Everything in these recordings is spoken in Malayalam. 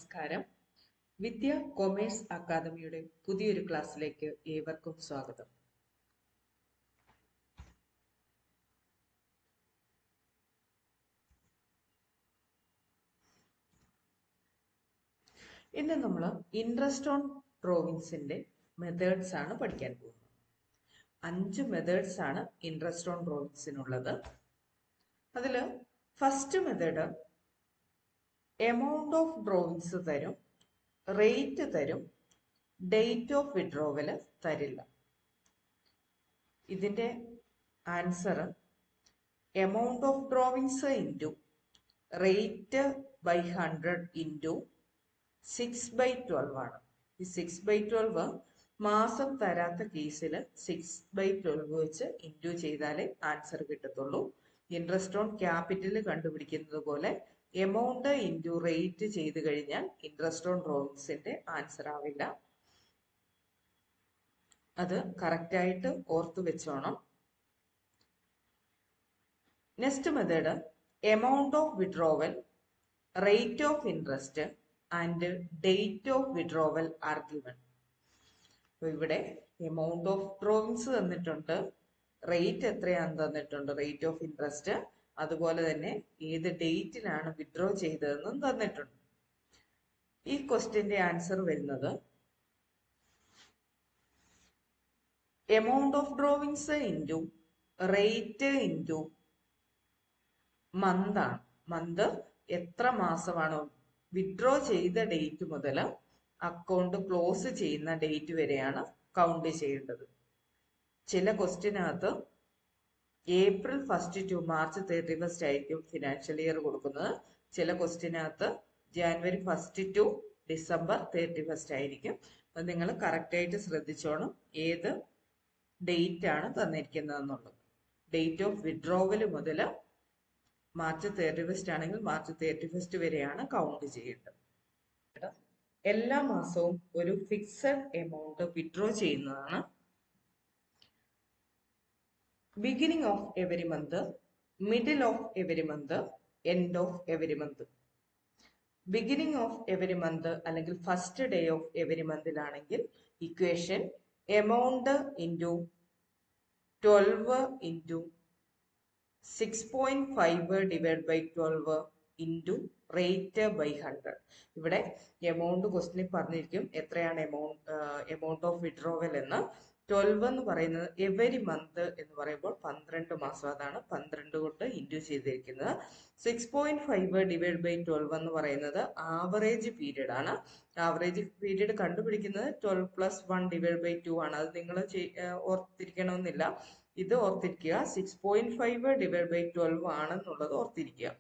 നമസ്കാരം. വിദ്യ കൊമേഴ്സ് അക്കാദമിയുടെ പുതിയൊരു ക്ലാസ്സിലേക്ക് ഏവർക്കും സ്വാഗതം. ഇന്ന് നമ്മൾ ഇൻട്രസ്റ്റ് ഓൺ ഡ്രോയിങ്സിന്റെ മെത്തേഡ്സ് ആണ് പഠിക്കാൻ പോകുന്നത്. 5 മെത്തേഡ്സ് ആണ് ഇൻട്രസ്റ്റ് ഓൺ ഡ്രോയിങ്സിനുള്ളത്. അതിൽ first method amount of drawings തരും, റേറ്റ് തരും, ഡേറ്റ് ഓഫ് വിഡ്രോവൽ തരില്ല. ഇതിന്റെ answer amount of drawings into rate by 100 into 6/12 ആണ്. ഈ 6/12 മാസം തരാത്ത കേസിൽ 6/12 വെച്ച് ഇൻറ്റു ചെയ്താലേ ആൻസർ കിട്ടത്തുള്ളൂ. ഇൻട്രസ്റ്റ് ഓൺ ക്യാപിറ്റൽ കണ്ടുപിടിക്കുന്നത് പോലെ എമൗണ്ട് ഇൻറ്റു റേറ്റ് ചെയ്ത് കഴിഞ്ഞാൽ ഇൻട്രസ്റ്റ് ഓൺ ഡ്രോയിങ്സിന്റെ ആൻസർ ആവില്ല. അത് കറക്റ്റായിട്ട് ഓർത്തു വെച്ചോണം. Next method amount of withdrawal, rate of interest and date of withdrawal are given. ഇവിടെ എമൗണ്ട് ഓഫ് ഡ്രോയിങ്സ് തന്നിട്ടുണ്ട്, റേറ്റ് എത്രയാണെന്ന് തന്നിട്ടുണ്ട്, റേറ്റ് ഓഫ് ഇൻട്രസ്റ്റ്, അതുപോലെ തന്നെ ഏത് ഡേറ്റിലാണ് വിഡ്രോ ചെയ്തതെന്നും തന്നിട്ടുണ്ട്. ഈ ക്വസ്റ്റ്യന്റെ ആൻസർ വരുന്നത് amount of drawings into rate into month ആണ്. മന്ത് എത്ര മാസമാണോ വിഡ്രോ ചെയ്ത ഡേറ്റ് മുതൽ അക്കൗണ്ട് ക്ലോസ് ചെയ്യുന്ന ഡേറ്റ് വരെയാണ് കൗണ്ട് ചെയ്യേണ്ടത്. ചില ക്വസ്റ്റ്യനകത്ത് ഏപ്രിൽ 1 ടു മാർച്ച് 31 ആയിരിക്കും ഫിനാൻഷ്യൽ ഇയർ കൊടുക്കുന്നത്. ചില ക്വസ്റ്റ്യനകത്ത് ജാനുവരി 1 ടു ഡിസംബർ 31 ആയിരിക്കും. അത് നിങ്ങൾ കറക്റ്റായിട്ട് ശ്രദ്ധിച്ചോണം ഏത് ഡേറ്റ് ആണ് തന്നിരിക്കുന്നത് എന്നുള്ളത്. ഡേറ്റ് ഓഫ് വിഡ്രോവൽ മുതൽ മാർച്ച് 31 ആണെങ്കിൽ മാർച്ച് 31 വരെയാണ് കൗണ്ട് ചെയ്യേണ്ടത്. എല്ലാ മാസവും ഒരു ഫിക്സഡ് എമൗണ്ട് വിഡ്രോ ചെയ്യുന്നതാണ്. Beginning of every month, middle of every month, end of every month. Beginning of every month അല്ലെങ്കിൽ ഫസ്റ്റ് ഡേ ഓഫ് എവരി മന്തിലാണെങ്കിൽ equation amount into 12 into 6.5 divide by 12 into rate by 100. ഇവിടെ എമൗണ്ട് ക്വസ്റ്റിനിൽ പറഞ്ഞിരിക്കും എത്രയാണ് എമൗണ്ട് ഓഫ് വിഡ്രോവൽ എന്ന്. 12 എന്ന് പറയുന്നത് എവരി മന്ത് എന്ന് പറയുമ്പോൾ 12 മാസം, അതാണ് 12 കൊണ്ട് ഇൻറ്റു ചെയ്തിരിക്കുന്നത്. 6.5 ഡിവൈഡ് ബൈ 12 എന്ന് പറയുന്നത് ആവറേജ് പീരീഡ് ആണ്. ആവറേജ് പീരീഡ് കണ്ടുപിടിക്കുന്നത് 12 + 1 ഡിവൈഡ് ബൈ 2 ആണ്. അത് നിങ്ങൾ ഓർത്തിരിക്കണമെന്നില്ല, ഇത് ഓർത്തിരിക്കുക. 6.5 ഡിവൈഡ് ബൈ 12 ആണെന്നുള്ളത് ഓർത്തിരിക്കുക.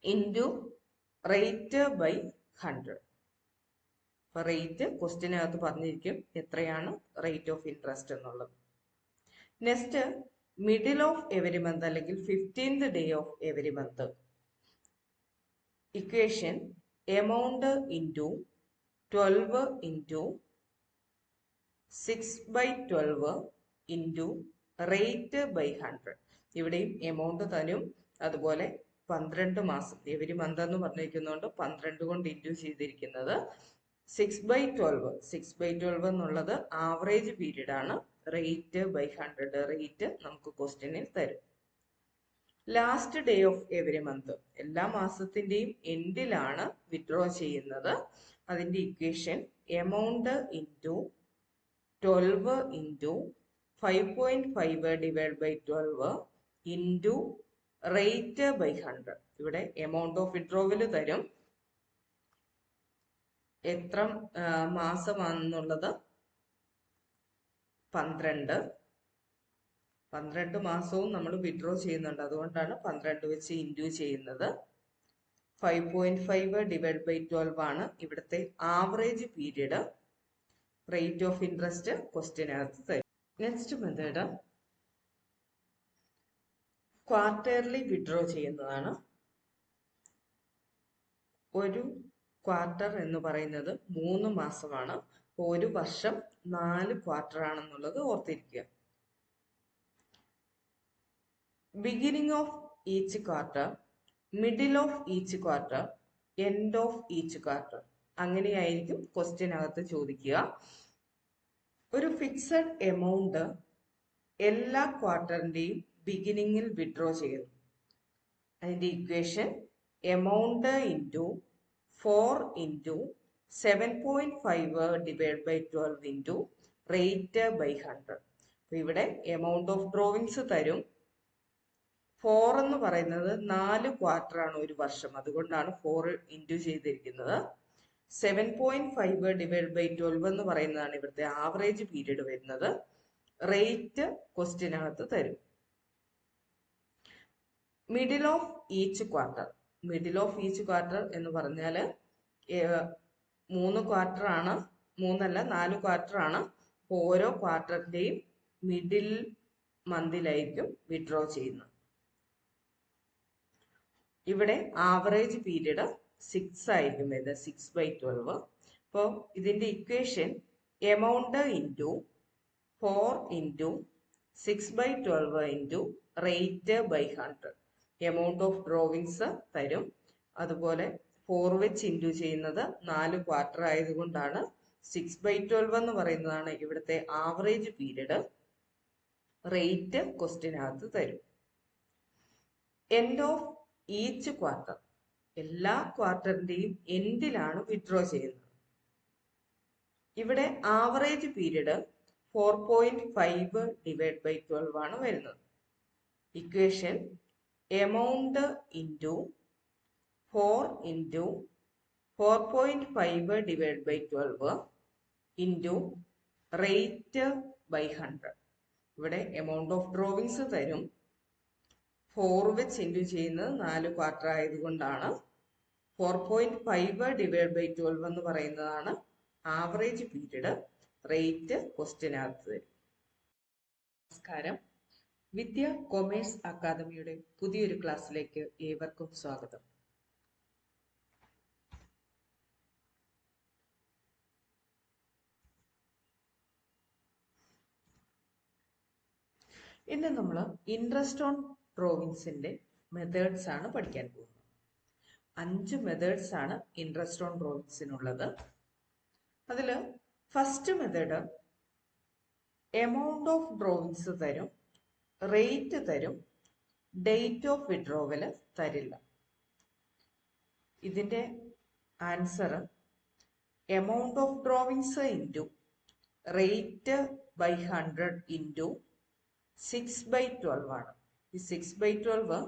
Into rate by 100. അപ്പൊ റേറ്റ് ക്വസ്റ്റ്യനകത്ത് പറഞ്ഞിരിക്കും എത്രയാണ് റേറ്റ് ഓഫ് ഇൻട്രസ്റ്റ് എന്നുള്ളത്. Next middle of every month അല്ലെങ്കിൽ 15th day of every month. Equation amount into 12 into 6/12 into rate by 100. ഇവിടെയും എമൗണ്ട് തരും, അതുപോലെ 12 മാസം എവരി മന്ത് എന്ന് പറഞ്ഞിരിക്കുന്നതുകൊണ്ട് 12 കൊണ്ട് ഇൻറ്റു ചെയ്തിരിക്കുന്നത്. 6/12 എന്നുള്ളത് ആവറേജ് പീരീഡ് ആണ്. റേറ്റ് ബൈ 100, റേറ്റ് നമുക്ക് ക്വസ്റ്റ്യനിൽ തരും. Last day of every month, എല്ലാ മാസത്തിന്റെയും എൻഡിലാണ് വിഡ്രോ ചെയ്യുന്നത്. അതിന്റെ equation amount into 12 into 5.5 divide by 12 into rate by 100. ഇവിടെ എമൗണ്ട് ഓഫ് വിഡ്രോവൽ തരും, എത്ര മാസമാണെന്നുള്ളത് 12 മാസവും നമ്മൾ വിഡ്രോ ചെയ്യുന്നുണ്ട്, അതുകൊണ്ടാണ് 12 വെച്ച് ഇൻറ്റു ചെയ്യുന്നത്. 5.5 ഡിവൈഡ് ബൈ 12 ആണ് ഇവിടുത്തെ average period. Rate of interest ക്വസ്റ്റ്യനകത്ത് തരും. നെക്സ്റ്റ് മെത്തേഡ് ക്വാർട്ടർലി വിഡ്രോ ചെയ്യുന്നതാണ്. ഒരു ക്വാർട്ടർ എന്ന് പറയുന്നത് 3 മാസമാണ്. ഒരു വർഷം 4 ക്വാർട്ടർ ആണെന്നുള്ളത് ഓർത്തിരിക്കുക. Beginning of each quarter, middle of each quarter, end of each quarter. അങ്ങനെയായിരിക്കും ക്വസ്റ്റ്യനകത്ത് ചോദിക്കുക. ഒരു ഫിക്സഡ് എമൗണ്ട് എല്ലാ ക്വാർട്ടറിന്റെയും ബിഗിനിങ്ങിൽ വിഡ്രോ ചെയ്യുന്നു. അതിന്റെ equation amount into 4 into 7.5 divide by 12 into rate by 100. അപ്പൊ ഇവിടെ എമൗണ്ട് ഓഫ് ഡ്രോവിങ്സ് തരും. 4 എന്ന് പറയുന്നത് 4 ക്വാർട്ടർ ആണ് ഒരു വർഷം, അതുകൊണ്ടാണ് 4 ഇൻറ്റു ചെയ്തിരിക്കുന്നത്. 7.5 ഡിവൈഡ് ബൈ 12 എന്ന് പറയുന്നതാണ് ഇവിടുത്തെ ആവറേജ് പീരീഡ് വരുന്നത്. റേറ്റ് ക്വസ്റ്റ്യനകത്ത് തരും. Middle of each quarter. Middle of each quarter എന്ന് പറഞ്ഞാൽ 3 ക്വാർട്ടർ ആണ്, 4 ക്വാർട്ടർ ആണ്. ഓരോ ക്വാർട്ടറിന്റെയും മിഡിൽ മന്തിലായിരിക്കും വിഡ്രോ ചെയ്യുന്നത്. ഇവിടെ ആവറേജ് പീരീഡ് 6 ആയിരിക്കും വരുന്നത്, 6/12. അപ്പോൾ ഇതിന്റെ equation amount into 4 into 6/12 into rate by 100. Amount of drawings തരും. അതുപോലെ 4 വെച്ച് ഇൻറ്റു ചെയ്യുന്നത് 4 ക്വാർട്ടർ ആയതുകൊണ്ടാണ് 6/12 എന്ന് പറയുന്നതാണ് ഇവിടുത്തെ ആവറേജ് പീരീഡ്. റേറ്റ് ക്വസ്റ്റ്യനകത്ത് തരും. End of each quarter. എല്ലാ ക്വാർട്ടറിന്റെയും എൻഡിലാണ് വിഡ്രോ ചെയ്യുന്നത്. ഇവിടെ ആവറേജ് പീരീഡ് 4.5 ഡിവൈഡ് ബൈ 12 ആണ് വരുന്നത്. Equation amount into 4 into 4.5 divide by 12 into rate by 100. ഇവിടെ എമൗണ്ട് ഓഫ് ഡ്രോവിങ്സ് തരും. 4 വെച്ച് ഇൻറ്റു ചെയ്യുന്നത് 4 ക്വാർട്ടർ ആയതുകൊണ്ടാണ് 4.5 ഡിവൈഡ് ബൈ 12 എന്ന് പറയുന്നതാണ് ആവറേജ് പീരീഡ്. റേറ്റ് ക്വസ്റ്റ്യനകത്ത് തരും. നമസ്കാരം. വിദ്യ കൊമേഴ്സ് അക്കാദമിയുടെ പുതിയൊരു ക്ലാസ്സിലേക്ക് ഏവർക്കും സ്വാഗതം. ഇന്ന് നമ്മൾ ഇൻട്രസ്റ്റ് ഓൺ ഡ്രോവിങ്സിന്റെ മെത്തേഡ്സ് ആണ് പഠിക്കാൻ പോകുന്നത്. 5 മെത്തേഡ്സ് ആണ് ഇൻട്രസ്റ്റ് ഓൺ ഡ്രോവിങ്സിനുള്ളത്. അതിൽ first method amount of drawings തരും, റേറ്റ് തരും, ഡേറ്റ് ഓഫ് വിഡ്രോവൽ തരില്ല. ഇതിന്റെ answer amount of drawings into rate by 100 into 6/12 ആണ്. ഈ 6/12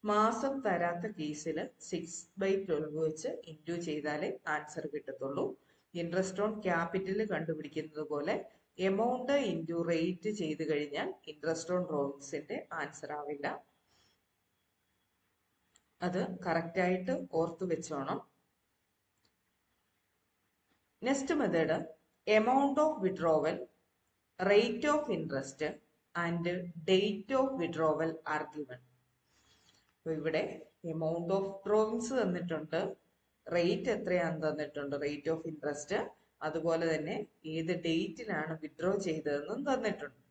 മാസം തരാത്ത കേസിൽ 6/12 വെച്ച് ഇൻറ്റു ചെയ്താലേ ആൻസർ കിട്ടത്തുള്ളൂ. ഇൻട്രസ്റ്റ് ഓൺ ക്യാപിറ്റൽ കണ്ടുപിടിക്കുന്നത് പോലെ എമൗണ്ട് ഇൻറ്റു റേറ്റ് ചെയ്ത് കഴിഞ്ഞാൽ ഇൻട്രസ്റ്റ് ഓൺ ഡ്രോവിങ്സിന്റെ ആൻസർ ആവില്ല. അത് കറക്റ്റായിട്ട് ഓർത്തു വെച്ചോണം. Next method amount of withdrawal, rate of interest and date of withdrawal are given. ഇവിടെ എമൗണ്ട് ഓഫ് ഡ്രോവിങ്സ് തന്നിട്ടുണ്ട്, റേറ്റ് എത്രയാണെന്ന് തന്നിട്ടുണ്ട്, റേറ്റ് ഓഫ് ഇൻട്രസ്റ്റ്, അതുപോലെ തന്നെ ഏത് ഡേറ്റിലാണ് വിഡ്രോ ചെയ്തതെന്നും തന്നിട്ടുണ്ട്.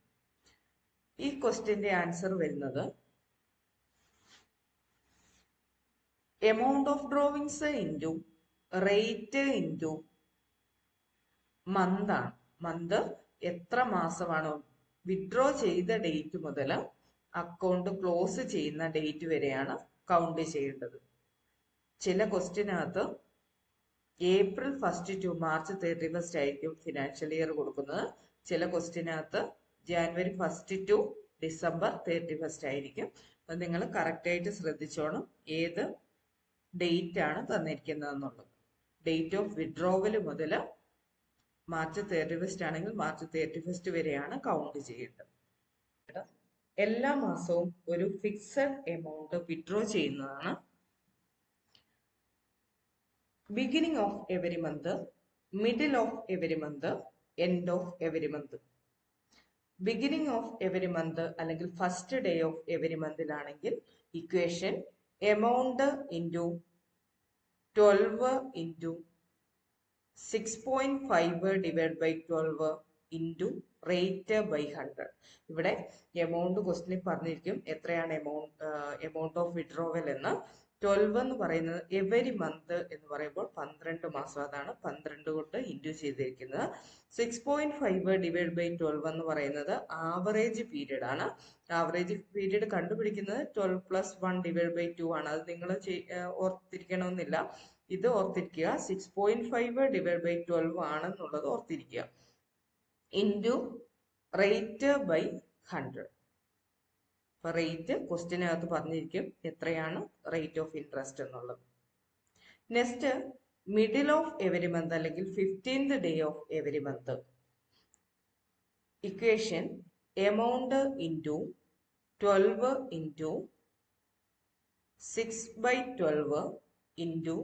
ഈ ക്വസ്റ്റ്യന്റെ ആൻസർ വരുന്നത് amount of drawings into rate into month ആണ്. മന്ത് എത്ര മാസമാണോ വിഡ്രോ ചെയ്ത ഡേറ്റ് മുതൽ അക്കൗണ്ട് ക്ലോസ് ചെയ്യുന്ന ഡേറ്റ് വരെയാണ് കൗണ്ട് ചെയ്യേണ്ടത്. ചില ക്വസ്റ്റ്യനകത്ത് ഏപ്രിൽ 1 ടു മാർച്ച് 31 ആയിരിക്കും ഫിനാൻഷ്യൽ ഇയർ കൊടുക്കുന്നത്. ചില ക്വസ്റ്റ്യനകത്ത് ജാനുവരി 1 ടു ഡിസംബർ 31 ആയിരിക്കും. അത് നിങ്ങൾ കറക്റ്റായിട്ട് ശ്രദ്ധിച്ചോണം ഏത് ഡേറ്റ് ആണ് തന്നിരിക്കുന്നതെന്നുള്ളത്. ഡേറ്റ് ഓഫ് വിഡ്രോവൽ മുതൽ മാർച്ച് 31 ആണെങ്കിൽ മാർച്ച് 31 വരെയാണ് കൗണ്ട് ചെയ്യേണ്ടത്. എല്ലാ മാസവും ഒരു ഫിക്സഡ് എമൗണ്ട് വിഡ്രോ ചെയ്യുന്നതാണ്. Beginning of every month, middle of every month, end of every month. Beginning of every month അല്ലെങ്കിൽ ഫസ്റ്റ് ഡേ ഓഫ് എവരി മന്തിലാണെങ്കിൽ equation amount into 12 into 6.5 divide by 12 into rate by 100. ഇവിടെ എമൗണ്ട് ക്വസ്റ്റ്യനിൽ പറഞ്ഞിരിക്കും എത്രയാണ് എമൗണ്ട് ഓഫ് വിഡ്രോവൽ എന്ന്. 12 എന്ന് പറയുന്നത് എവരി മന്ത് എന്ന് പറയുമ്പോൾ 12 മാസം, അതാണ് 12 കൊണ്ട് ഇൻറ്റു ചെയ്തിരിക്കുന്നത്. 6.5 ഡിവൈഡ് ബൈ 12 എന്ന് പറയുന്നത് ആവറേജ് പീരീഡ് ആണ്. ആവറേജ് പീരീഡ് കണ്ടുപിടിക്കുന്നത് 12 പ്ലസ് 1 ഡിവൈഡ് ബൈ 2 ആണ്. അത് നിങ്ങൾ ഓർത്തിരിക്കണമെന്നില്ല, ഇത് ഓർത്തിരിക്കുക. 6.5 ഡിവൈഡ് ബൈ 12 ആണെന്നുള്ളത് ഓർത്തിരിക്കുക. Into rate by 100. അപ്പൊ റേറ്റ് ക്വസ്റ്റ്യനകത്ത് പറഞ്ഞിരിക്കും എത്രയാണ് റേറ്റ് ഓഫ് ഇൻട്രസ്റ്റ് എന്നുള്ളത്. Next, middle of every month അല്ലെങ്കിൽ 15th day of every month. Equation amount into 12 into 6/12 into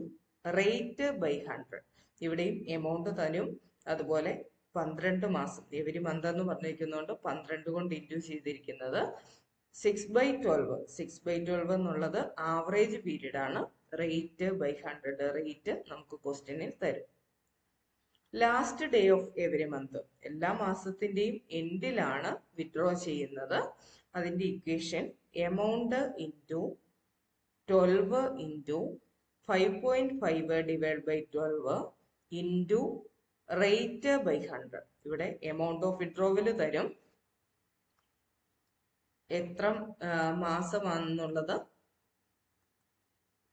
rate by 100. ഇവിടെയും എമൗണ്ട് തരും, അതുപോലെ 12 മാസം എവരി മന്ത് എന്ന് പറഞ്ഞിരിക്കുന്നതുകൊണ്ട് 12 കൊണ്ട് ഇൻറ്റു ചെയ്തിരിക്കുന്നത്. 6/12 എന്നുള്ളത് ആവറേജ് പീരീഡ് ആണ്. റേറ്റ് ബൈ 100, റേറ്റ് നമുക്ക് ക്വസ്റ്റ്യനിൽ തരും. Last day of every month, എല്ലാ മാസത്തിന്റെയും എൻഡിലാണ് വിഡ്രോ ചെയ്യുന്നത്. അതിന്റെ equation amount into 12 into 5.5 divide by 12 into rate by 100. ഇവിടെ എമൗണ്ട് ഓഫ് വിഡ്രോവൽ തരും, എത്ര മാസമാണെന്നുള്ളത്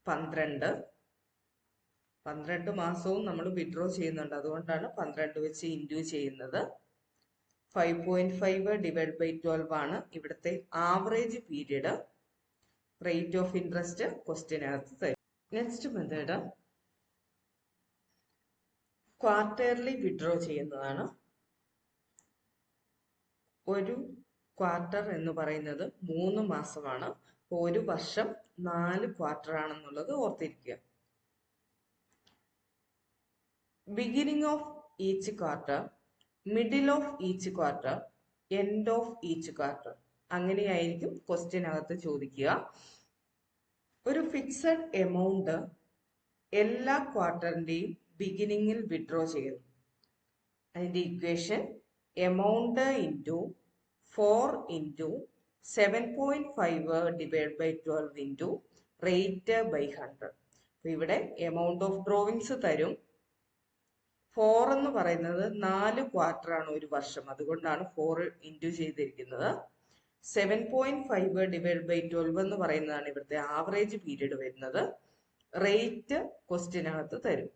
12 മാസവും നമ്മൾ വിഡ്രോ ചെയ്യുന്നുണ്ട്, അതുകൊണ്ടാണ് 12 വെച്ച് ഇൻറ്റു ചെയ്യുന്നത്. 5.5 ഡിവൈഡ് ബൈ 12 ആണ് ഇവിടുത്തെ average period. Rate of interest ക്വസ്റ്റ്യനകത്ത് തരും. നെക്സ്റ്റ് മെത്തേഡ് ക്വാർട്ടർലി വിഡ്രോ ചെയ്യുന്നതാണ്. ഒരു ക്വാർട്ടർ എന്ന് പറയുന്നത് 3 മാസമാണ്. ഒരു വർഷം 4 ക്വാർട്ടർ ആണെന്നുള്ളത് ഓർത്തിരിക്കുക. Beginning of each quarter, middle of each quarter, end of each quarter, അങ്ങനെയായിരിക്കും ക്വസ്റ്റ്യനകത്ത് ചോദിക്കുക. ഒരു ഫിക്സഡ് എമൗണ്ട് എല്ലാ ക്വാർട്ടറിന്റെയും ബിഗിനിങ്ങിൽ വിഡ്രോ ചെയ്യുന്നു. അതിന്റെ equation amount into 4 into 7.5 divide by 12 into rate by 100. അപ്പൊ ഇവിടെ എമൗണ്ട് ഓഫ് ഡ്രോവിങ്സ് തരും. 4 എന്ന് പറയുന്നത് 4 ക്വാർട്ടർ ആണ് ഒരു വർഷം, അതുകൊണ്ടാണ് 4 ഇൻറ്റു ചെയ്തിരിക്കുന്നത്. 7.5 ഡിവൈഡ് ബൈ 12 എന്ന് പറയുന്നതാണ് ഇവിടുത്തെ ആവറേജ് പീരീഡ് വരുന്നത്. റേറ്റ് ക്വസ്റ്റ്യനകത്ത് തരും.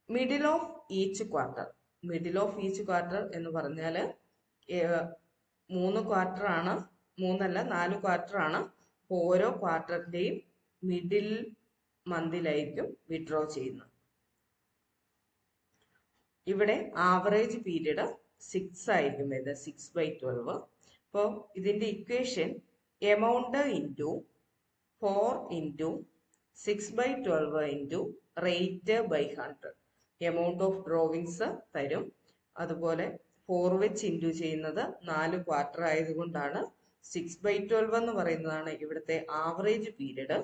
Middle of each quarter, middle of each quarter എന്ന് പറഞ്ഞാൽ 3 ക്വാർട്ടർ ആണ്, 4 ക്വാർട്ടർ ആണ്. ഓരോ ക്വാർട്ടറിന്റെയും മിഡിൽ മന്തിലായിരിക്കും വിഡ്രോ ചെയ്യുന്നത്. ഇവിടെ ആവറേജ് പീരീഡ് 6 ആയിരിക്കും വരുന്നത്, 6/12. അപ്പോൾ ഇതിന്റെ equation amount into 4 into 6/12 into rate by 100. Amount of drawings തരും, അതുപോലെ 4 വെച്ച് ഇൻറ്റു ചെയ്യുന്നത് 4 ക്വാർട്ടർ ആയതുകൊണ്ടാണ് 6/12 എന്ന് പറയുന്നതാണ് ഇവിടുത്തെ ആവറേജ് പീരീഡ്.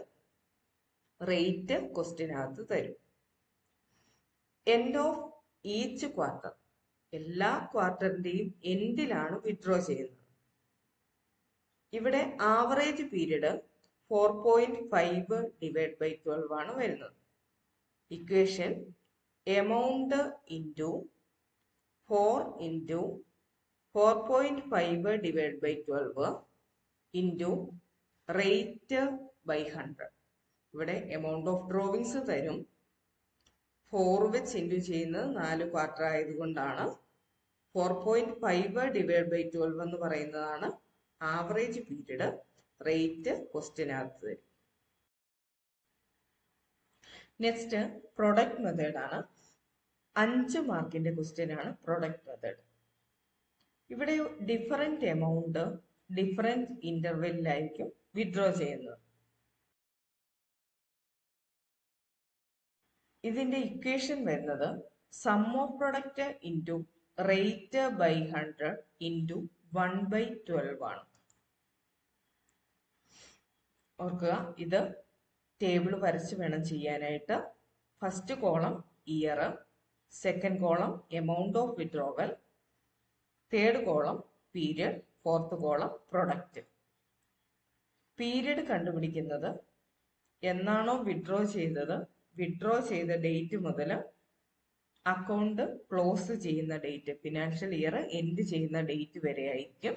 റേറ്റ് ക്വസ്റ്റ്യനകത്ത് തരും. എൻഡ് ഓഫ് ഈച്ച് ക്വാർട്ടർ, എല്ലാ ക്വാർട്ടറിന്റെയും എൻഡിലാണ് വിഡ്രോ ചെയ്യുന്നത്. ഇവിടെ ആവറേജ് പീരീഡ് 4.5 ഡിവൈഡ് ബൈ 12 ആണ് വരുന്നത്. Equation amount into 4 into 4.5 divide by 12 into rate by 100. ഇവിടെ എമൗണ്ട് ഓഫ് ഡ്രോവിങ്സ് തരും. 4 വെച്ച് ഇൻറ്റു ചെയ്യുന്നത് 4 ക്വാർട്ടർ ആയതുകൊണ്ടാണ്. 4.5 ഡിവൈഡ് ബൈ 12 എന്ന് പറയുന്നതാണ് ആവറേജ് പീരീഡ്. റേറ്റ് ക്വസ്റ്റ്യനകത്ത് തരും. നെക്സ്റ്റ് പ്രൊഡക്റ്റ് മെത്തേഡ് ആണ്. 5 മാർക്കിന്റെ ക്വസ്റ്റ്യൻ ആണ് പ്രൊഡക്റ്റ് മെത്തേഡ്. ഇവിടെ ഡിഫറെന്റ് എമൗണ്ട് ഡിഫറെന്റ് ഇന്റർവെല്ലിലായിരിക്കും വിഡ്രോ ചെയ്യുന്നത്. ഇതിന്റെ ഇക്വേഷൻ വരുന്നത് sum of product into rate by 100 into 1/12 ആണ്. ഓർക്കുക, ഇത് ടേബിൾ വരച്ച് വേണം ചെയ്യാനായിട്ട്. First column year, second column amount of withdrawal, third column period, fourth column product. Period കണ്ടുപിടിക്കുന്നത് എന്നാണോ വിഡ്രോ ചെയ്ത ഡേറ്റ് മുതൽ അക്കൗണ്ട് ക്ലോസ് ചെയ്യുന്ന ഡേറ്റ്, ഫിനാൻഷ്യൽ ഇയർ എൻഡ് ചെയ്യുന്ന ഡേറ്റ് വരെ ആയിരിക്കും.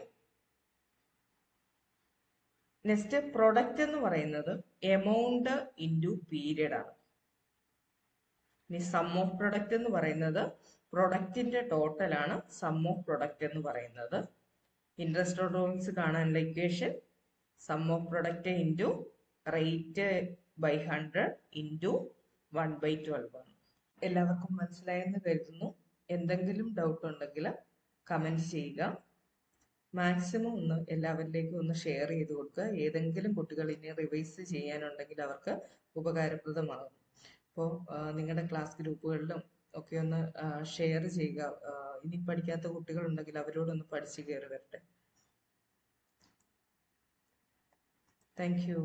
നെക്സ്റ്റ് പ്രൊഡക്റ്റ് എന്ന് പറയുന്നത് എമൗണ്ട് ഇൻറ്റു പീരീഡ് ആണ്. ഇനി സം ഓഫ് പ്രൊഡക്റ്റ് എന്ന് പറയുന്നത് പ്രൊഡക്റ്റിന്റെ ടോട്ടൽ ആണ് സം ഓഫ് പ്രൊഡക്റ്റ് എന്ന് പറയുന്നത്. ഇൻട്രസ്റ്റ് ഡ്രോയിങ്സ് കാണാനുള്ള equation sum of product into rate by 100 into 1/12 ആണ്. എല്ലാവർക്കും മനസ്സിലായെന്ന് കരുതുന്നു. എന്തെങ്കിലും ഡൗട്ട് ഉണ്ടെങ്കിൽ കമന്റ് ചെയ്യുക. മാക്സിമം ഒന്ന് എല്ലാവരിലേക്കും ഒന്ന് ഷെയർ ചെയ്ത് കൊടുക്കുക. ഏതെങ്കിലും കുട്ടികൾ ഇനി റിവൈസ് ചെയ്യാനുണ്ടെങ്കിൽ അവർക്ക് ഉപകാരപ്രദമാകും. അപ്പോൾ നിങ്ങളുടെ ക്ലാസ് ഗ്രൂപ്പുകളിലും ഒക്കെ ഒന്ന് ഷെയർ ചെയ്യുക. ഇനി പഠിക്കാത്ത കുട്ടികളുണ്ടെങ്കിൽ അവരോടൊന്ന് പഠിച്ചു കയറി വരട്ടെ. Thank you.